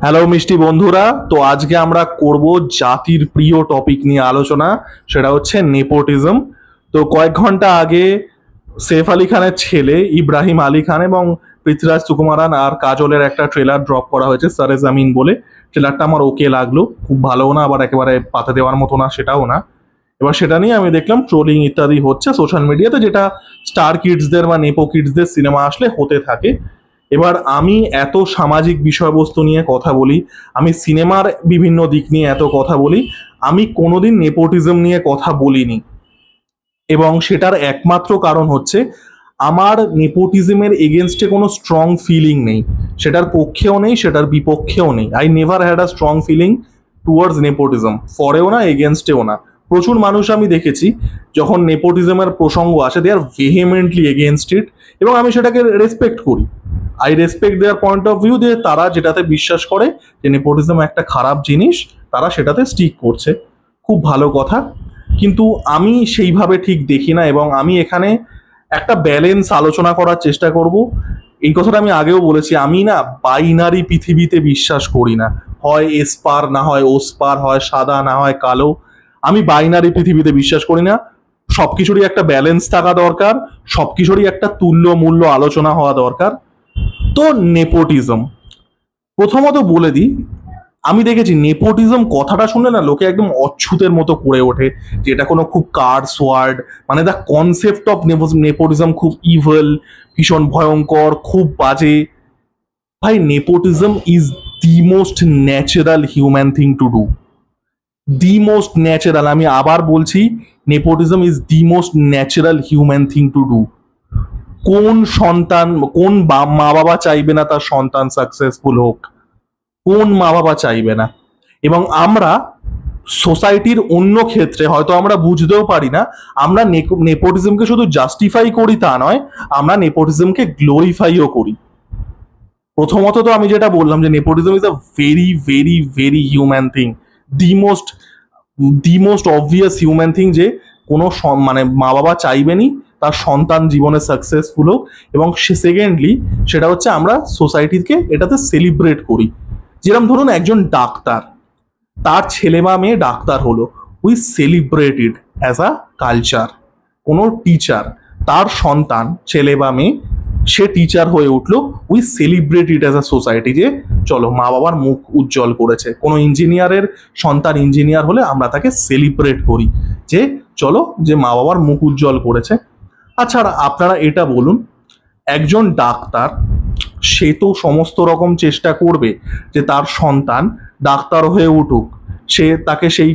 Hello মিষ্টি বন্ধুরা, তো আজকে আমরা করব জাতির প্রিয় টপিক নিয়ে আলোচনা। সেটা হচ্ছে নেপোটিজম। তো কয়েক ঘন্টা আগে সেফ আলী খানের ছেলে ইব্রাহিম আলী খান এবং পৃথ্বীরাজ সুকুমারান আর কাজলের একটা ট্রেলার ড্রপ করা হয়েছে, সারে জামিন বলে। ট্রেলারটা আমার ওকে লাগলো, খুব ভালোও না আবার একেবারে পাতা দেওয়ার মতো না, সেটাও না। এবার সেটা নিয়ে আমি দেখলাম ট্রোলিং ইত্যাদি হচ্ছে সোশ্যাল মিডিয়াতে, যেটা স্টার কিডসদের বা নেপো কিডসদের সিনেমা আসলে হতে থাকে। এবার আমি এত সামাজিক বিষয়বস্তু নিয়ে কথা বলি, আমি সিনেমার বিভিন্ন দিক নিয়ে এত কথা বলি, আমি কোনোদিন নেপোটিজম নিয়ে কথা বলিনি। এবং সেটার একমাত্র কারণ হচ্ছে আমার নেপোটিজমের এগেনস্টে কোনো স্ট্রং ফিলিং নেই, সেটার পক্ষেও নেই, সেটার বিপক্ষেও নেই। I never had a strong feeling towards nepotism, ফরেও না এগেনস্টেও না। প্রচুর মানুষ আমি দেখেছি যখন নেপোটিজমের প্রসঙ্গ আসে দে আর ভেহেমেন্টলি এগেনস্ট ইট, এবং আমি সেটাকে রেসপেক্ট করি। I respect there point of view, যে তারা যেটাতে বিশ্বাস করে যে নেপোটিজম একটা খারাপ জিনিস, তারা সেটাতে স্টিক করছে, খুব ভালো কথা। কিন্তু আমি সেইভাবে ঠিক দেখি না, এবং আমি এখানে একটা ব্যালেন্স আলোচনা করার চেষ্টা করব। এই কথাটা আমি আগেও বলেছি, আমি না বাইনারি পৃথিবীতে বিশ্বাস করি না, হয় এসপার না হয় ওসপার, হয় সাদা না হয় কালো। আমি বাইনারি পৃথিবীতে বিশ্বাস করি না। সবকিছুরই একটা ব্যালেন্স থাকা দরকার, সবকিছুরই একটা তুল্য মূল্য আলোচনা হওয়া দরকার। তো নেপোটিজম, প্রথমত বলে দিই, আমি দেখেছি নেপোটিজম কথাটা শুনলে না লোকে একদম অচ্ছুতের মতো করে ওঠে, যে এটা কোনো খুব কার্স ওয়ার্ড, মানে দ্য কনসেপ্ট অফ নেপোটিজম খুব ইভেল, ভীষণ ভয়ঙ্কর, খুব বাজে। ভাই, nepotism is the most natural human thing to do, the most natural. আমি আবার বলছি, nepotism is the most natural human thing to do. কোন সন্তান, কোন মা বাবা চাইবে না তার সন্তান সাকসেসফুল হোক? কোন মা বাবা চাইবে না? এবং আমরা সোসাইটির অন্য ক্ষেত্রে হয়তো আমরা বুঝতেও পারি না, আমরা নেপোটিজমকে শুধু জাস্টিফাই করি তা নয়, আমরা নেপোটিজমকে গ্লোরিফাইও করি। প্রথমত তো আমি যেটা বললাম যে nepotism is a very very very human thing, the most the most obvious human thing, যে কোনো মানে মা বাবা চাইবেনই তার সন্তান জীবনে সাকসেসফুল হোক। এবং সেকেন্ডলি সেটা হচ্ছে আমরা সোসাইটিকে এটাতে সেলিব্রেট করি। যেরকম ধরুন একজন ডাক্তার, তার ছেলে বা মেয়ে ডাক্তার হলো, we celebrate it as a culture. কোনো টিচার, তার সন্তান ছেলে বা মেয়ে সে টিচার হয়ে উঠলো, we celebrate it as a society, যে চলো মা বাবার মুখ উজ্জ্বল করেছে। কোনো ইঞ্জিনিয়ারের সন্তান ইঞ্জিনিয়ার হলে আমরা তাকে সেলিব্রেট করি, যে চলো যে মা বাবার মুখ উজ্জ্বল করেছে। আচ্ছা, আপনারা এটা বলুন, একজন ডাক্তার সে তো সমস্ত রকম চেষ্টা করবে যে তার সন্তান ডাক্তার হয়ে উঠুক, সে তাকে সেই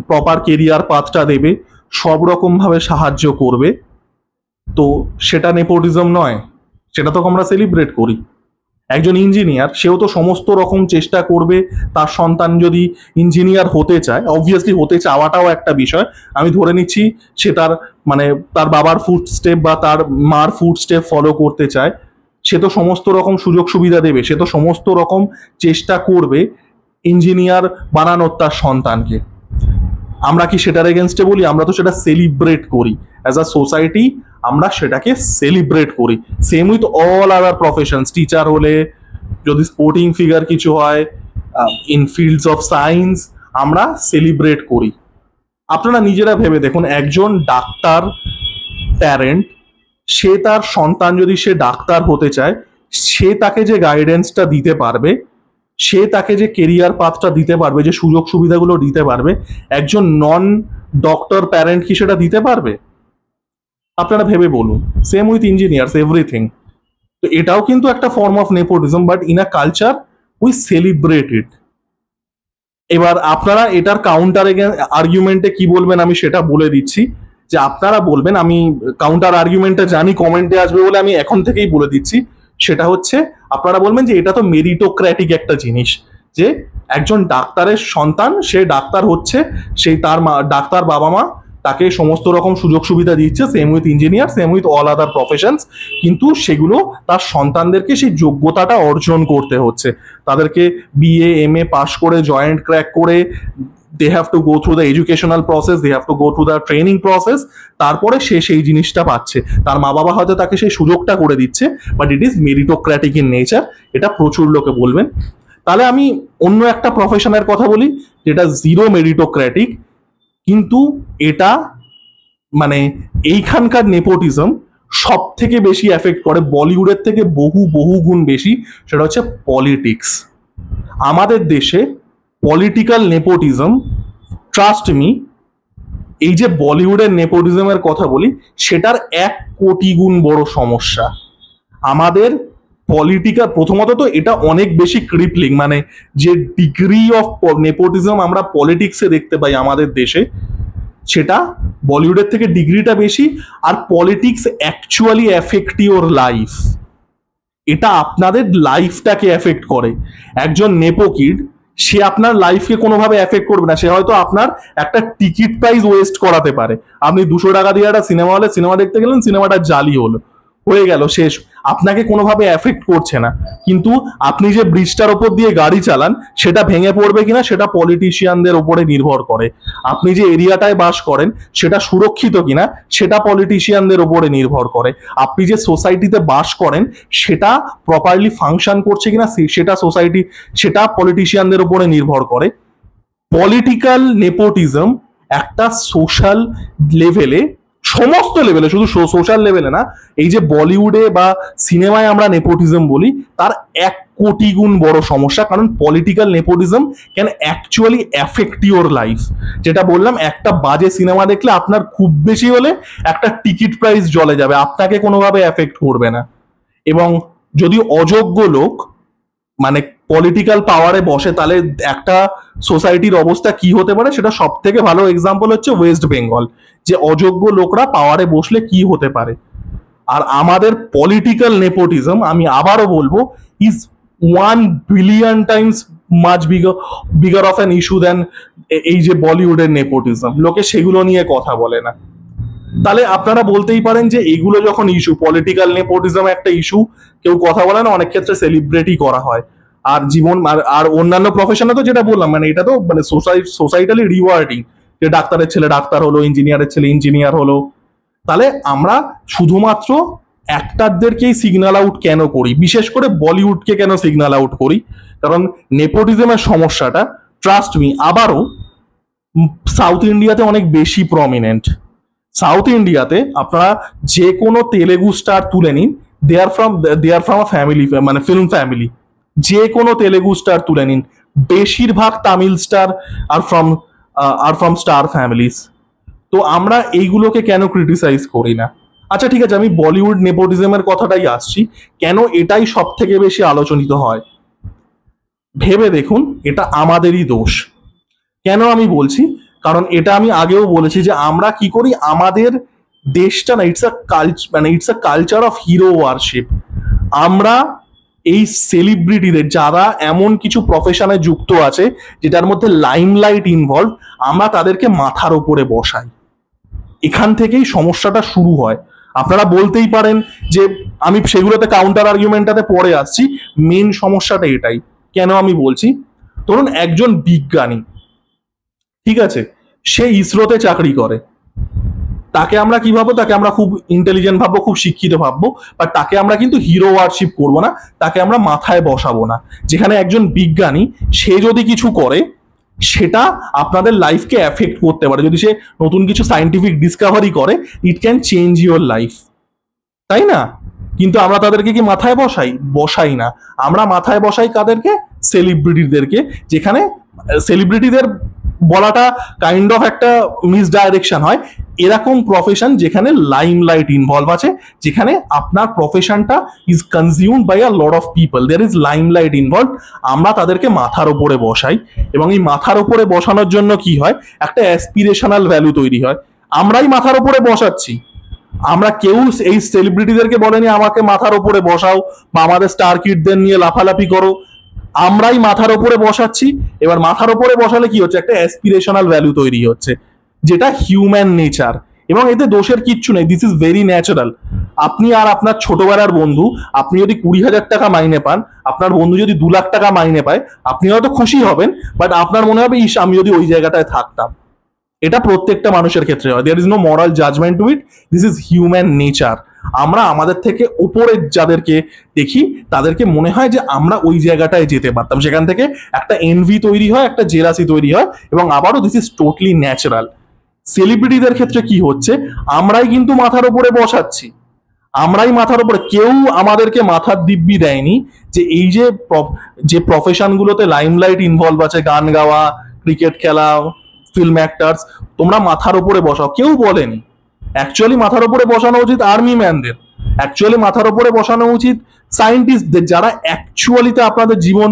প্রপার কেরিয়ার পাথটা দেবে, সব রকম ভাবে সাহায্য করবে। তো সেটা নেপোটিজম নয়? সেটা তো আমরা সেলিব্রেট করি। একজন ইঞ্জিনিয়ার, সেও তো সমস্ত রকম চেষ্টা করবে তার সন্তান যদি ইঞ্জিনিয়ার হতে চায়, অবভিয়াসলি হতে চাওয়াটাও একটা বিষয়। আমি ধরে নিচ্ছি সে তার মানে তার বাবার ফুট স্টেপ বা তার মার ফুট স্টেপ ফলো করতে চায়, সে তো সমস্ত রকম সুযোগ সুবিধা দেবে, সে তো সমস্ত রকম চেষ্টা করবে ইঞ্জিনিয়ার বানানোর তার সন্তানকে। আমরা কি সেটার এগেনস্টে বলি? আমরা তো সেটা সেলিব্রেট করি অ্যাজ আ সোসাইটি, আমরা সেটাকে সেলিব্রেট করি। Same with all other professions, teacher হলে, যদি স্পোর্টিং ফিগার কিছু হয়, ইন ফিল্ডস অফ সায়েন্স, আমরা সেলিব্রেট করি। আপনারা নিজেরা ভেবে দেখুন, একজন ডাক্তার প্যারেন্ট, সে তার সন্তান যদি সে ডাক্তার হতে চায়, সে তাকে যে গাইডেন্সটা দিতে পারবে, সে তাকে যে কেরিয়ার পাথটা দিতে পারবে, যে সুযোগ সুবিধাগুলো দিতে পারবে, একজন নন ডক্টর প্যারেন্ট কি সেটা দিতে পারবে? আপনারা ভেবে বলুন। Same with engineers, everything. তো এটাও কিন্তু একটা form of nepotism, but in a culture we celebrate ইট। এবার আপনারা এটার কাউন্টার আর্গুমেন্টে কি বলবেন আমি সেটা বলে দিচ্ছি। যে আপনারা বলবেন, আমি কাউন্টার আর্গুমেন্টটা জানি কমেন্টে আসবে বলে আমি এখন থেকেই বলে দিচ্ছি, সেটা হচ্ছে আপনারা বলবেন যে এটা তো মেরিটোক্র্যাটিক একটা জিনিস, যে একজন ডাক্তারের সন্তান সে ডাক্তার হচ্ছে, সেই তার ডাক্তার বাবা মা তাকে সমস্ত রকম সুযোগ সুবিধা দিচ্ছে, same with engineer, same with all other professions. কিন্তু সেগুলো তার সন্তানদেরকে সেই যোগ্যতাটা অর্জন করতে হচ্ছে, তাদেরকে বিএ এমএ পাশ করে, জয়েন্ট ক্র্যাক করে, they have to go through the educational process, they have to go through the training process, তারপরে সে সেই জিনিসটা পাচ্ছে। তার মা বাবা হয়তো তাকে সেই সুযোগটা করে দিচ্ছে, but it is meritocratic in nature, এটা প্রচুর লোকে বলবেন। তাহলে আমি অন্য একটা প্রফেশনের কথা বলি যেটা জিরো মেরিটোক্র্যাটিক, কিন্তু এটা মানে এইখানকার নেপোটিজম সব থেকে বেশি এফেক্ট করে, বলিউডের থেকে বহু বহু গুণ বেশি, সেটা হচ্ছে পলিটিক্স। আমাদের দেশে পলিটিক্যাল নেপোটিজম, ট্রাস্ট মি, এই যে বলিউডের নেপোটিজমের কথা বলি সেটার 1 কোটি গুণ বড় সমস্যা। আমাদের পলিটিক্যাল, প্রথমত তো এটা অনেক বেশি ক্রিপলিং, মানে যে ডিগ্রি অফ নেপোটিজম আমরা পলিটিক্সে দেখতে পাই আমাদের দেশে, সেটা বলিউডের থেকে ডিগ্রিটা বেশি। আর politics actually affect your life, এটা আপনাদের লাইফটাকে এফেক্ট করে। একজন নেপো কিড, সে আপনার লাইফকে কোনোভাবে এফেক্ট করবে না, সে হয়তো আপনার একটা টিকিট প্রাইস ওয়েস্ট করাতে পারে। আপনি 200 টাকা দিয়ে একটা সিনেমা হলে সিনেমা দেখতে গেলেন, সিনেমাটা জালি হলো, হয়ে গেল, শেষ, আপনাকে কোনোভাবে এফেক্ট করছে না। কিন্তু আপনি যে ব্রিজটার ওপর দিয়ে গাড়ি চালান সেটা ভেঙে পড়বে কিনা সেটা পলিটিশিয়ানদের উপরে নির্ভর করে। আপনি যে এরিয়াটায় বাস করেন সেটা সুরক্ষিত কিনা সেটা পলিটিশিয়ানদের উপরে নির্ভর করে। আপনি যে সোসাইটিতে বাস করেন সেটা প্রপারলি ফাংশন করছে কিনা সেটা পলিটিশিয়ানদের উপরে নির্ভর করে। পলিটিক্যাল নেপোটিজম একটা সোশ্যাল লেভেলে, সমস্ত লেভেলে, শুধু সোশ্যাল লেভেলে না, এই যে বলিউডে বা সিনেমায় আমরা নেপোটিজম বলি তার 1 কোটি গুণ বড় সমস্যা। কারণ political nepotism can actually affect your life. যেটা বললাম, একটা বাজে সিনেমা দেখলে আপনার খুব বেশি হলে একটা টিকিট প্রাইস জ্বলে যাবে, আপনাকে কোনোভাবে এফেক্ট করবে না। এবং যদি অযোগ্য লোক মানে পলিটিক্যাল পাওয়ারে বসে, তাহলে একটা সোসাইটির অবস্থা কি হতে পারে সেটা সব থেকে ভালো এক্সাম্পল হচ্ছে ওয়েস্ট বেঙ্গল, যে অযোগ্য লোকরা পাওয়ারে বসলে কি হতে পারে। আর আমাদের পলিটিক্যাল নেপোটিজম, আমি আবারও বলবো, is 1 billion times much bigger of an issue than এই যে বলিউডের নেপোটিজম। লোকে সেগুলো নিয়ে কথা বলে না। তাহলে আপনারা বলতেই পারেন যে এগুলো যখন ইস্যু, পলিটিক্যাল নেপোটিজম একটা ইস্যু, কেউ কথা বলে না, অনেক ক্ষেত্রে সেলিব্রেটি করা হয়। আর জীবন আর অন্যান্য প্রফেশনে তো যেটা বললাম, মানে এটা তো মানে সোসাইটালি রিওয়ার্ডিং, যে ডাক্তারের ছেলে ডাক্তার হলো, ইঞ্জিনিয়ারের ছেলে ইঞ্জিনিয়ার হলো। তাহলে আমরা শুধুমাত্র অ্যাক্টারদেরকেই সিগন্যাল আউট কেন করি, বিশেষ করে বলিউডকে কেন সিগন্যাল আউট করি? কারণ নেপোটিজমের সমস্যাটা, ট্রাস্ট মি, আবারও সাউথ ইন্ডিয়াতে অনেক বেশি প্রমিনেন্ট। সাউথ ইন্ডিয়াতে আপনারা যে কোনো তেলেগু স্টার তুলে নিন, দে আর ফ্রম আ ফ্যামিলি, মানে ফিল্ম ফ্যামিলি। যে কোনো তেলেগু স্টার তুলে নিন, বেশিরভাগ Tamil star are from star families. তো আমরা এইগুলোকে কেন ক্রিটিসাইজ করি না? আচ্ছা ঠিক আছে, আমি বলিউড নেপোটিজমের কথাটাই আসছি, কেন এটাই সব থেকে বেশি আলোচনিত হয়। ভেবে দেখুন, এটা আমাদেরই দোষ। কেন আমি বলছি? কারণ এটা আমি আগেও বলেছি যে আমরা কি করি, আমাদের দেশটা না, it's a culture of hero warship. আমরা এই সেলিব্রিটিদের, যারা এমন কিছু প্রফেশনে যুক্ত আছে যেটার মধ্যে লাইমলাইট ইনভলভ, আমরা তাদেরকে মাথার উপরে বসাই। এখান থেকেই সমস্যাটা শুরু হয়। আপনারা বলতেই পারেন যে, আমি সেগুলোতে কাউন্টার আর্গুমেন্টটাতে পরে আসছি, মেন সমস্যাটা এটাই। কেন আমি বলছি? ধরুন একজন বিজ্ঞানী, ঠিক আছে, সে ইসরোতে চাকরি করে, তাকে আমরা কি ভাববো? তাকে আমরা খুব ইন্টেলিজেন্ট ভাববো, খুব শিক্ষিত ভাববো, বাট তাকে আমরা কিন্তু হিরো ওয়ারশিপ করবো না, তাকে আমরা মাথায় বসাবো না। যেখানে একজন বিজ্ঞানী, সে যদি কিছু করে সেটা আপনাদের লাইফকে এফেক্ট করতে পারে। যদি সে নতুন কিছু সায়েন্টিফিক ডিসকভারি করে, it can change your life, তাই না? কিন্তু আমরা তাদেরকে কি মাথায় বসাই না। আমরা মাথায় বসাই কাদেরকে? সেলিব্রিটিদেরকে। যেখানে সেলিব্রিটিদের বলাটা কাইন্ড অফ একটা মিসডাইরেকশন হয়। এরকম প্রফেশন যেখানে লাইমলাইট ইনভলভ আছে, যেখানে আপনার প্রফেশনটা is consumed by a lot of people, there is limelight involve, আমরা তাদেরকে মাথার ওপরে বসাই। এবং এই মাথার ওপরে বসানোর জন্য কি হয়? একটা অ্যাসপিরেশনাল ভ্যালু তৈরি হয়। আমরাই মাথার ওপরে বসাচ্ছি। আমরা কেউ এই সেলিব্রিটিদেরকে বলেনি আমাকে মাথার ওপরে বসাও বা আমাদের স্টার কিডদের নিয়ে লাফালাফি করো, আমরাই মাথার ওপরে বসাচ্ছি। এবার মাথার ওপরে বসালে কি হচ্ছে? একটা অ্যাসপিরেশনাল ভ্যালু তৈরি হচ্ছে, যেটা হিউম্যান নেচার, এবং এতে দোষের কিচ্ছু নেই। This is very natural. আপনি আর আপনার ছোটবেলার বন্ধু, আপনি যদি 20,000 টাকা মাইনে পান, আপনার বন্ধু যদি 2 লাখ টাকা মাইনে পায়, আপনি হয়তো খুশি হবেন, বাট আপনার মনে হবে, ইস, আমি যদি ওই জায়গাটায় থাকতাম। এটা প্রত্যেকটা মানুষের ক্ষেত্রে হয়। There is no moral judgement to it, this is human nature. আমরা আমাদের থেকে উপরের যাদেরকে দেখি তাদেরকে মনে হয় যে আমরা ওই জায়গাটায় যেতে পারতাম, সেখান থেকে একটা এনভি তৈরি হয়, একটা জেলাসি তৈরি হয়। এবং আবারও দিস ইজ টোটালি ন্যাচারাল। সেলিব্রিটিদের ক্ষেত্রে কি হচ্ছে, আমরাই কিন্তু মাথার উপরে বসাচ্ছি, আমরাই মাথার উপরে, কেউ আমাদেরকে মাথার দিব্যি দেয়নি যে এই যে প্রফেশনগুলোতে লাইমলাইট ইনভলভ আছে, গান গাওয়া, ক্রিকেট খেলা, ফিল্ম অ্যাক্টার্স, তোমরা মাথার উপরে বসাও, কেউ বলেনি। অ্যাকচুয়ালি মাথার উপরে বসানো উচিত আর্মি ম্যানদের, অ্যাকচুয়ালি মাথার উপরে বসানো উচিত সায়েন্টিস্টদের, যারা অ্যাকচুয়ালিতে আপনাদের জীবন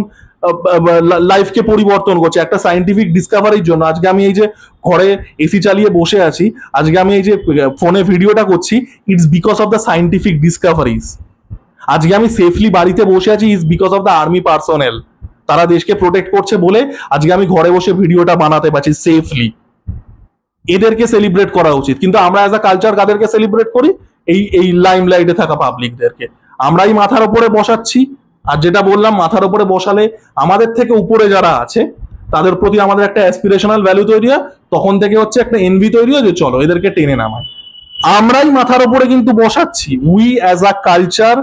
লাইফকে পরিবর্তন করছে একটা সায়েন্টিফিক ডিসকাভারির জন্য। আজকে আমি এই যে ঘরে এসি চালিয়ে বসে আছি, আজকে আমি এই যে ফোনে ভিডিওটা করছি, it's because of the scientific discoveries. আজকে আমি সেফলি বাড়িতে বসে আছি, it's because of the army personnel. তারা দেশকে প্রোটেক্ট করছে বলে আজকে আমি ঘরে বসে ভিডিওটা বানাতে পারছি সেফলি। এদেরকে সেলিব্রেট করা উচিত, কিন্তু আমরা অ্যাজ আ কালচার কাদেরকে সেলিব্রেট করি? এই লাইমলাইটে থাকা পাবলিকদেরকে আমরাই মাথার উপরে বসাচ্ছি। আর যেটা বললাম, মাথার উপরে বসালে আমাদের থেকে উপরে যারা আছে তাদের প্রতি আমাদের একটা অ্যাসপিরেশনাল ভ্যালু তৈরি হয়, তখন থেকে হচ্ছে একটা এনভি তৈরি হয় যে চলো এদেরকে টেনে নামায়। আমরাই মাথার উপরে কিন্তু বসাচ্ছি, উই অ্যাজ আ কালচার।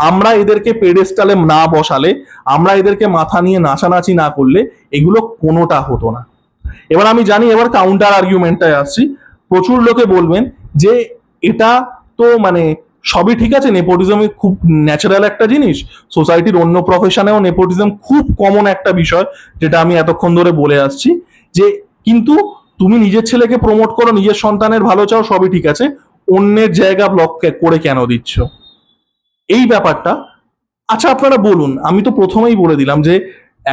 আমরা এদেরকে পেডেস্টালে না বসালে, আমরা এদেরকে মাথা নিয়ে নাচানাচি না করলে এগুলো কোনোটা হতো না। এবার আমি জানি, এবার কাউন্টার আর্গুমেন্টটায় আসছি। প্রচুর লোকে বলবেন যে এটা তো মানে সবই ঠিক আছে, নেপোটিজম খুব ন্যাচারাল একটা জিনিস, সোসাইটির অন্য প্রফেশনেও নেপোটিজম খুব কমন একটা বিষয়, যেটা আমি এতক্ষণ ধরে বলে আসছি। যে কিন্তু তুমি নিজের ছেলেকে প্রমোট করো, নিজের সন্তানের ভালো চাও, সবই ঠিক আছে, অন্যের জায়গা ব্লক করে কেন দিচ্ছ? এই ব্যাপারটা, আচ্ছা আপনারা বলুন, আমি তো প্রথমেই বলে দিলাম যে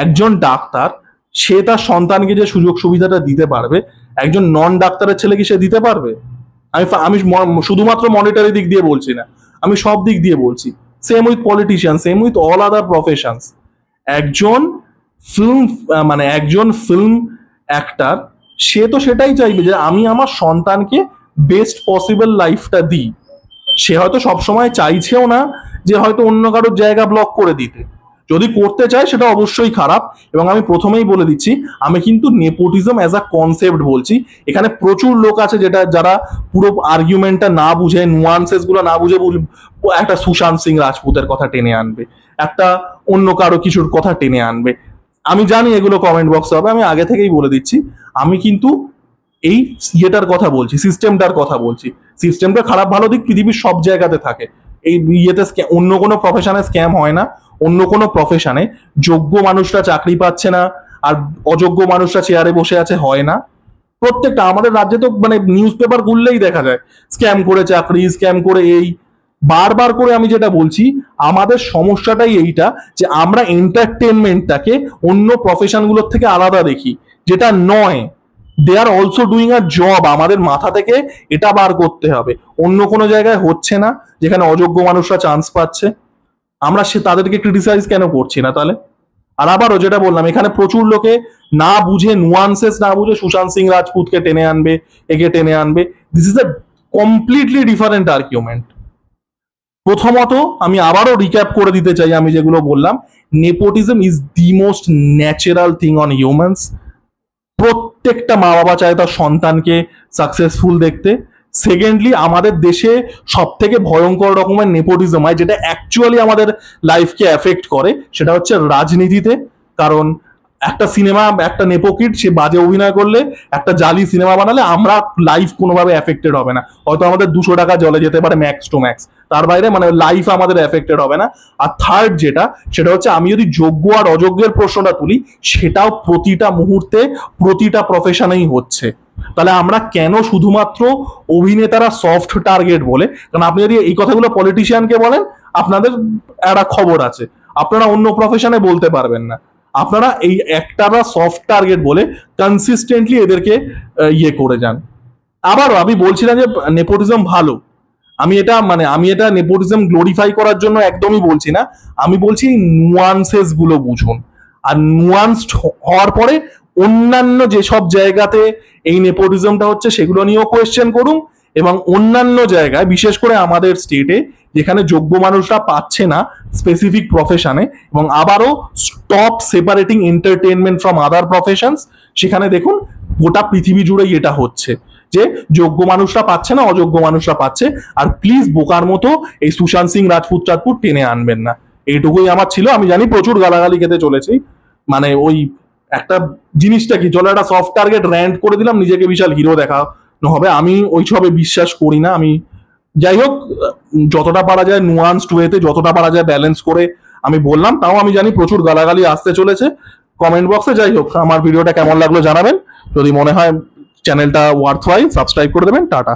একজন ডাক্তার সে তার সন্তানকে যে সুযোগ সুবিধাটা দিতে পারবে, একজন নন ডাক্তারের ছেলে কি সে দিতে পারবে? আমি শুধুমাত্র মনিটারি দিক দিয়ে বলছি না, আমি সব দিক দিয়ে বলছি। Same with politician, same with all other professions. একজন একজন ফিল্ম অ্যাক্টার সে তো সেটাই চাইবে যে আমি আমার সন্তানকে বেস্ট পসিবল লাইফটা দিই। সে হয়তো সবসময় চাইছেও না যে হয়তো অন্য কারোর জায়গা ব্লক করে দিতে। যদি করতে চায় সেটা অবশ্যই খারাপ। এবং আমি প্রথমেই বলে দিচ্ছি, আমি কিন্তু নেপোটিজম অ্যাজ আ কনসেপ্ট বলছি। এখানে প্রচুর লোক আছে যারা পুরো আর্গুমেন্টটা না বুঝে, নুয়ান্সেস গুলো না বুঝে একটা সুশান্ত সিং রাজপুতের কথা টেনে আনবে, একটা অন্য কারো কিছুর কথা টেনে আনবে। আমি জানি এগুলো কমেন্ট বক্সে হবে, আমি আগে থেকেই বলে দিচ্ছি। আমি কিন্তু এই ইয়েটার কথা বলছি, সিস্টেমটার কথা বলছি। সিস্টেমটা খারাপ ভালো দিক পৃথিবীর সব জায়গাতে থাকে। এই ইয়েতে অন্য কোনো প্রফেশনে স্ক্যাম হয় না, অন্য কোনো প্রফেশনে যোগ্য মানুষরা চাকরি পাচ্ছে না আর অযোগ্য মানুষরা চেয়ারে বসে আছে, হয় না। প্রত্যেকটা আমাদের রাজ্যে তো মানে নিউজ পেপার খুললেই দেখা যায় স্ক্যাম করে চাকরি, স্ক্যাম করে এই। বারবার করে আমি যেটা বলছি, আমাদের সমস্যাটাই এইটা যে আমরা এন্টারটেনমেন্টটাকে অন্য প্রফেশনগুলোর থেকে আলাদা দেখি, যেটা নয়। They are also doing a job. আমাদের মাথা থেকে এটা বার করতে হবে। অন্য কোনো জায়গায় হচ্ছে না যেখানে অযোগ্য মানুষরা চান্স পাচ্ছে, আমরা তাদেরকে ক্রিটিসাইজ কেন করছি না তাহলে? আর আবারও যেটা বললাম, এখানে প্রচুর লোকে না বুঝে, নুয়ান্সেস না বুঝে সুশান্ত সিং রাজপুতকে টেনে আনবে, একে টেনে আনবে। This is a completely different argument. প্রথমত আমি আবারও রিক্যাপ করে দিতে চাই আমি যেগুলো বললাম, nepotism is the most natural thing on humans. প্রত্যেকটা মা বাবা চায় তার সন্তানকে সাকসেসফুল দেখতে। সেকেন্ডলি, আমাদের দেশে সব থেকে ভয়ঙ্কর রকমের নেপোটিজম হয়, যেটা অ্যাকচুয়ালি আমাদের লাইফকে এফেক্ট করে, সেটা হচ্ছে রাজনীতিতে। কারণ একটা সিনেমা, একটা নেপোকিড সে বাজে অভিনয় করলে, একটা জালি সিনেমা বানালে আমরা লাইফ কোনোভাবে এফেক্টেড হবে না। হয়তো আমাদের 200 টাকা জলে যেতে পারে ম্যাক্স টু ম্যাক্স, তার বাইরে মানে লাইফ আমাদের এফেক্টেড হবে না। আর থার্ড সেটা হচ্ছে, আমি যদি যোগ্য আর অযোগ্যের প্রশ্নটা তুলি, সেটাও প্রতিটা মুহূর্তে প্রতিটা প্রফেশনেই হচ্ছে। তাহলে আমরা কেন শুধুমাত্র অভিনেতারা সফট টার্গেট বলে? কারণ আপনি যদি এই কথাগুলো পলিটিশিয়ানকে বলেন, আপনাদের একটা খবর আছে, আপনারা অন্য প্রফেশনে বলতে পারবেন না। আপনারা এই একটারা সফট টার্গেট বলে কনসিস্টেন্টলি এদেরকে ইয়ে করে যান। আবারও আমি বলছি না যে নেপোটিজম ভালো, আমি এটা নেপোটিজম গ্লোরিফাই করার জন্য একদমই বলছি না। আমি বলছি নুয়ান্সেস গুলো বুঝুন, আর নুয়ান্সড হওয়ার পরে অন্যান্য যেসব জায়গাতে এই নেপোটিজমটা হচ্ছে সেগুলো নিয়েও কোয়েশ্চেন করুন। এবং অন্যান্য জায়গায়, বিশেষ করে আমাদের স্টেটে যেখানে যোগ্য মানুষরা পাচ্ছে না স্পেসিফিক প্রফেশনে, এবং আবারও stop separating entertainment from other professions, সেখানে দেখুন গোটা পৃথিবী জুড়েই এটা হচ্ছে যে যোগ্য মানুষরা পাচ্ছে না, অযোগ্য মানুষরা পাচ্ছে। আর প্লিজ বোকার মতো এই সুশান্ত সিং রাজপুত টেনে আনবেন না, এইটুকুই আমার ছিল। আমি জানি প্রচুর গালাগালি খেতে চলেছি, মানে ওই একটা জিনিসটা কি, চলো একটা সফট টার্গেট র্যান্ট করে দিলাম, নিজেকে বিশাল হিরো দেখানো হবে। আমি ওইসবে বিশ্বাস করি না। আমি যাই হোক, যতটা পারা যায় নুয়ান্সড ওয়েতে, যতটা পারা যায় ব্যালেন্স করে আমি বললাম। তাও আমি জানি প্রচুর গালাগালি আসতে চলেছে কমেন্ট বক্সে। যাই হোক, আমার ভিডিওটা কেমন লাগলো জানাবেন। যদি মনে হয় চ্যানেলটা ওয়ার্থ ওয়াইজ, সাবস্ক্রাইব করে দেবেন। টাটা।